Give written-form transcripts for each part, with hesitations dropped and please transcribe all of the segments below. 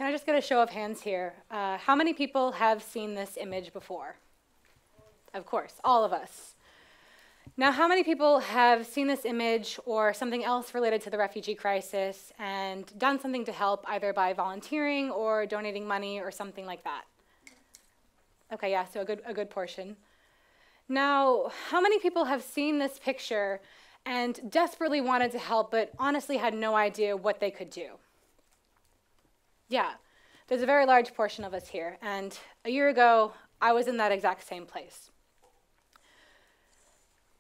I just get a show of hands here? How many people have seen this image before? Of course, all of us. Now, how many people have seen this image or something else related to the refugee crisis and done something to help, either by volunteering or donating money or something like that? Okay, yeah, so a good portion. Now, how many people have seen this picture and desperately wanted to help, but honestly had no idea what they could do? Yeah, there's a very large portion of us here, and a year ago, I was in that exact same place.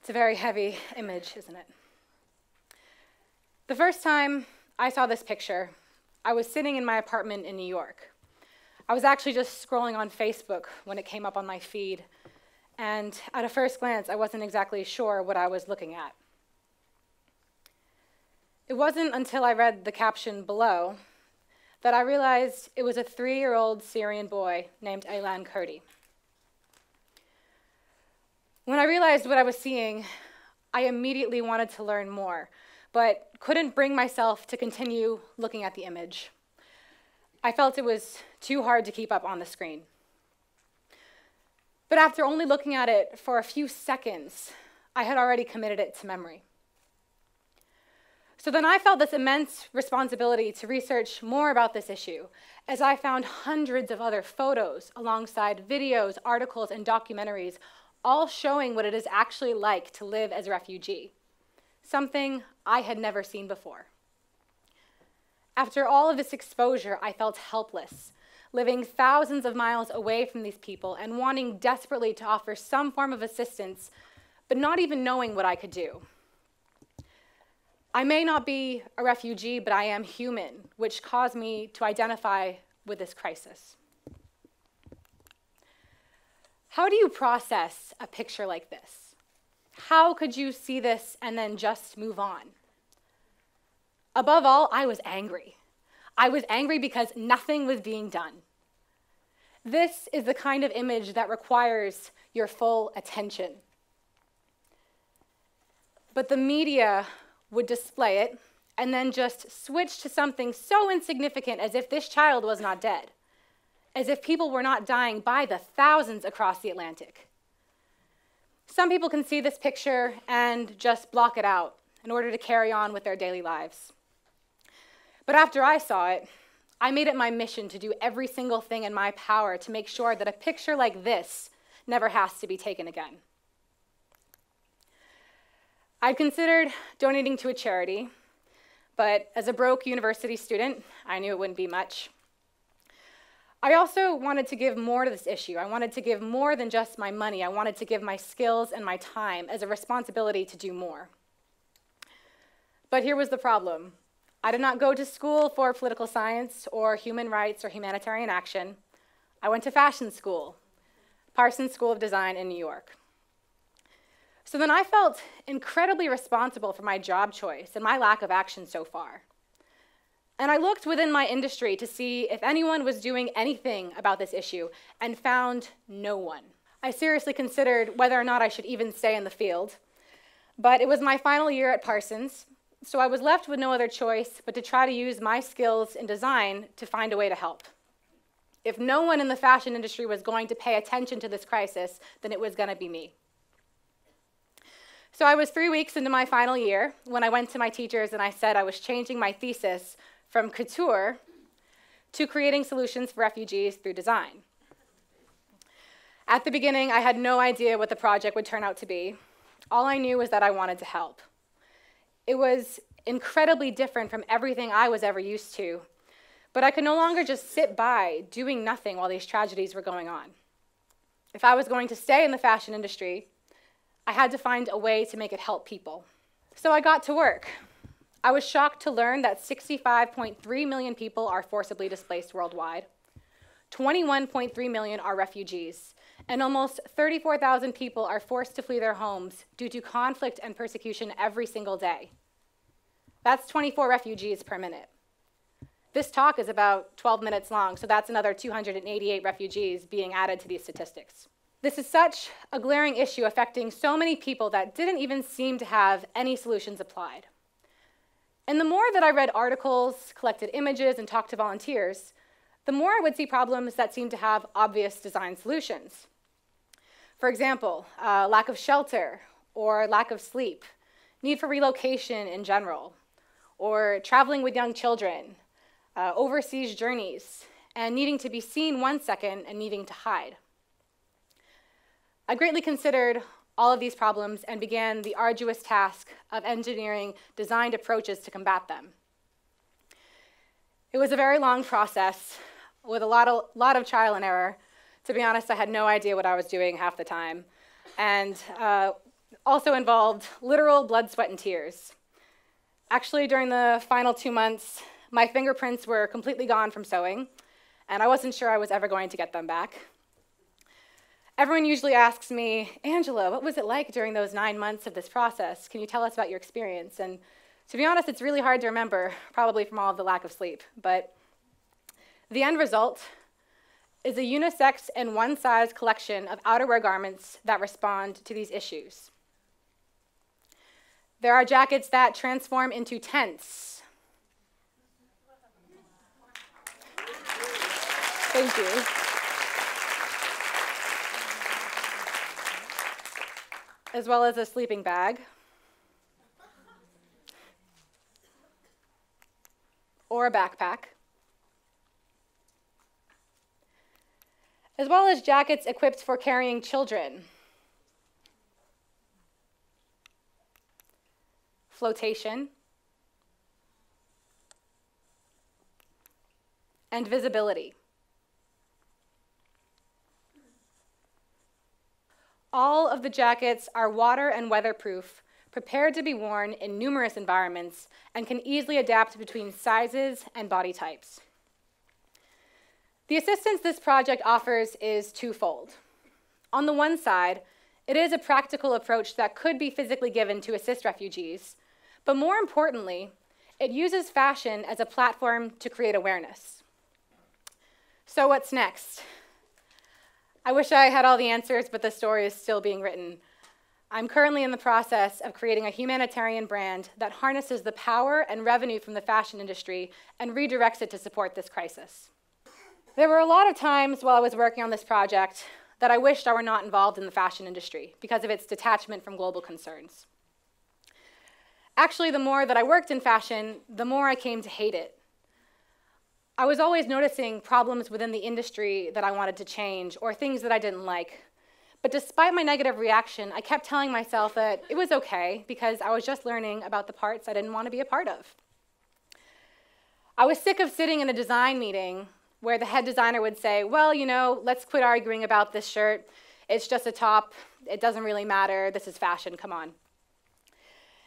It's a very heavy image, isn't it? The first time I saw this picture, I was sitting in my apartment in New York. I was actually just scrolling on Facebook when it came up on my feed, and at a first glance, I wasn't exactly sure what I was looking at. It wasn't until I read the caption below that I realized it was a 3-year-old Syrian boy named Aylan Kurdi. When I realized what I was seeing, I immediately wanted to learn more, but couldn't bring myself to continue looking at the image. I felt it was too hard to keep up on the screen. But after only looking at it for a few seconds, I had already committed it to memory. So then I felt this immense responsibility to research more about this issue, as I found hundreds of other photos alongside videos, articles, and documentaries, all showing what it is actually like to live as a refugee, something I had never seen before. After all of this exposure, I felt helpless, living thousands of miles away from these people and wanting desperately to offer some form of assistance, but not even knowing what I could do. I may not be a refugee, but I am human, which caused me to identify with this crisis. How do you process a picture like this? How could you see this and then just move on? Above all, I was angry. I was angry because nothing was being done. This is the kind of image that requires your full attention. But the media would display it and then just switch to something so insignificant as if this child was not dead, as if people were not dying by the thousands across the Atlantic. Some people can see this picture and just block it out in order to carry on with their daily lives. But after I saw it, I made it my mission to do every single thing in my power to make sure that a picture like this never has to be taken again. I'd considered donating to a charity, but as a broke university student, I knew it wouldn't be much. I also wanted to give more to this issue. I wanted to give more than just my money. I wanted to give my skills and my time as a responsibility to do more. But here was the problem. I did not go to school for political science or human rights or humanitarian action. I went to fashion school, Parsons School of Design in New York. So then I felt incredibly responsible for my job choice and my lack of action so far. And I looked within my industry to see if anyone was doing anything about this issue and found no one. I seriously considered whether or not I should even stay in the field, but it was my final year at Parsons, so I was left with no other choice but to try to use my skills in design to find a way to help. If no one in the fashion industry was going to pay attention to this crisis, then it was going to be me. So I was 3 weeks into my final year when I went to my teachers and I said I was changing my thesis from couture to creating solutions for refugees through design. At the beginning, I had no idea what the project would turn out to be. All I knew was that I wanted to help. It was incredibly different from everything I was ever used to, but I could no longer just sit by doing nothing while these tragedies were going on. If I was going to stay in the fashion industry, I had to find a way to make it help people. So I got to work. I was shocked to learn that 65.3 million people are forcibly displaced worldwide. 21.3 million are refugees, and almost 34,000 people are forced to flee their homes due to conflict and persecution every single day. That's 24 refugees per minute. This talk is about 12 minutes long, so that's another 288 refugees being added to these statistics. This is such a glaring issue affecting so many people that didn't even seem to have any solutions applied. And the more that I read articles, collected images, and talked to volunteers, the more I would see problems that seemed to have obvious design solutions. For example, lack of shelter or lack of sleep, need for relocation in general, or traveling with young children, overseas journeys, and needing to be seen 1 second and needing to hide. I greatly considered all of these problems and began the arduous task of engineering designed approaches to combat them. It was a very long process with a lot of trial and error. To be honest, I had no idea what I was doing half the time, and also involved literal blood, sweat, and tears. Actually, during the final 2 months, my fingerprints were completely gone from sewing, and I wasn't sure I was ever going to get them back. Everyone usually asks me, Angela, what was it like during those 9 months of this process? Can you tell us about your experience? And to be honest, it's really hard to remember, probably from all of the lack of sleep. But the end result is a unisex and one-size collection of outerwear garments that respond to these issues. There are jackets that transform into tents. Thank you. As well as a sleeping bag, or a backpack, as well as jackets equipped for carrying children, flotation, and visibility. All of the jackets are water and weatherproof, prepared to be worn in numerous environments, and can easily adapt between sizes and body types. The assistance this project offers is twofold. On the one side, it is a practical approach that could be physically given to assist refugees, but more importantly, it uses fashion as a platform to create awareness. So what's next? I wish I had all the answers, but the story is still being written. I'm currently in the process of creating a humanitarian brand that harnesses the power and revenue from the fashion industry and redirects it to support this crisis. There were a lot of times while I was working on this project that I wished I were not involved in the fashion industry because of its detachment from global concerns. Actually, the more that I worked in fashion, the more I came to hate it. I was always noticing problems within the industry that I wanted to change or things that I didn't like. But despite my negative reaction, I kept telling myself that it was okay because I was just learning about the parts I didn't want to be a part of. I was sick of sitting in a design meeting where the head designer would say, well, you know, let's quit arguing about this shirt. It's just a top. It doesn't really matter. This is fashion. Come on.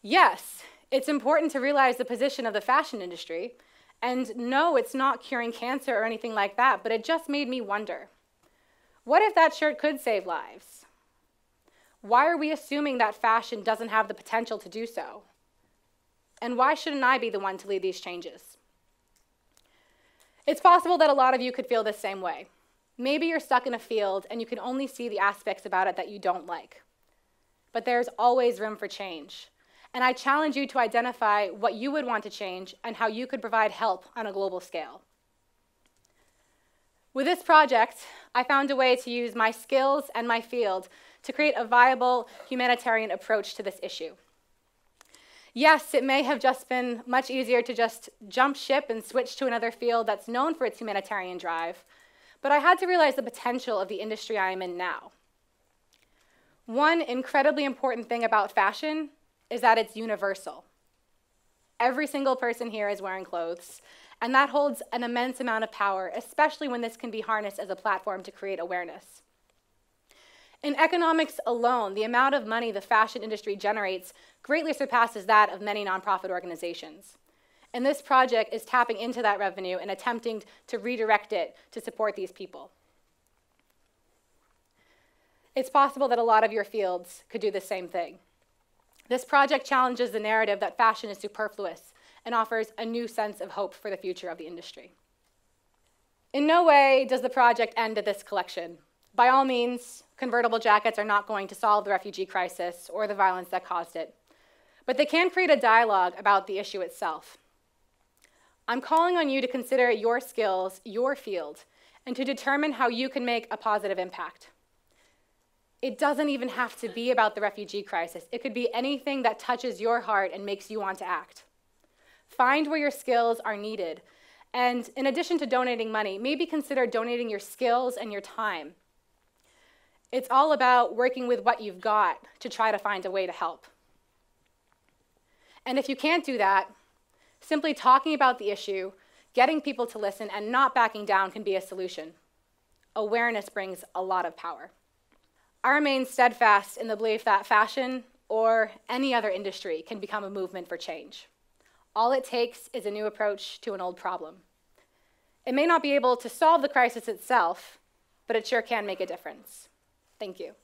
Yes, it's important to realize the position of the fashion industry. And no, it's not curing cancer or anything like that, but it just made me wonder, what if that shirt could save lives? Why are we assuming that fashion doesn't have the potential to do so? And why shouldn't I be the one to lead these changes? It's possible that a lot of you could feel the same way. Maybe you're stuck in a field and you can only see the aspects about it that you don't like. But there's always room for change. And I challenge you to identify what you would want to change and how you could provide help on a global scale. With this project, I found a way to use my skills and my field to create a viable humanitarian approach to this issue. Yes, it may have just been much easier to just jump ship and switch to another field that's known for its humanitarian drive, but I had to realize the potential of the industry I am in now. One incredibly important thing about fashion is that it's universal. Every single person here is wearing clothes, and that holds an immense amount of power, especially when this can be harnessed as a platform to create awareness. In economics alone, the amount of money the fashion industry generates greatly surpasses that of many nonprofit organizations. And this project is tapping into that revenue and attempting to redirect it to support these people. It's possible that a lot of your fields could do the same thing. This project challenges the narrative that fashion is superfluous and offers a new sense of hope for the future of the industry. In no way does the project end at this collection. By all means, convertible jackets are not going to solve the refugee crisis or the violence that caused it, but they can create a dialogue about the issue itself. I'm calling on you to consider your skills, your field, and to determine how you can make a positive impact. It doesn't even have to be about the refugee crisis. It could be anything that touches your heart and makes you want to act. Find where your skills are needed. And in addition to donating money, maybe consider donating your skills and your time. It's all about working with what you've got to try to find a way to help. And if you can't do that, simply talking about the issue, getting people to listen, and not backing down can be a solution. Awareness brings a lot of power. I remain steadfast in the belief that fashion or any other industry can become a movement for change. All it takes is a new approach to an old problem. It may not be able to solve the crisis itself, but it sure can make a difference. Thank you.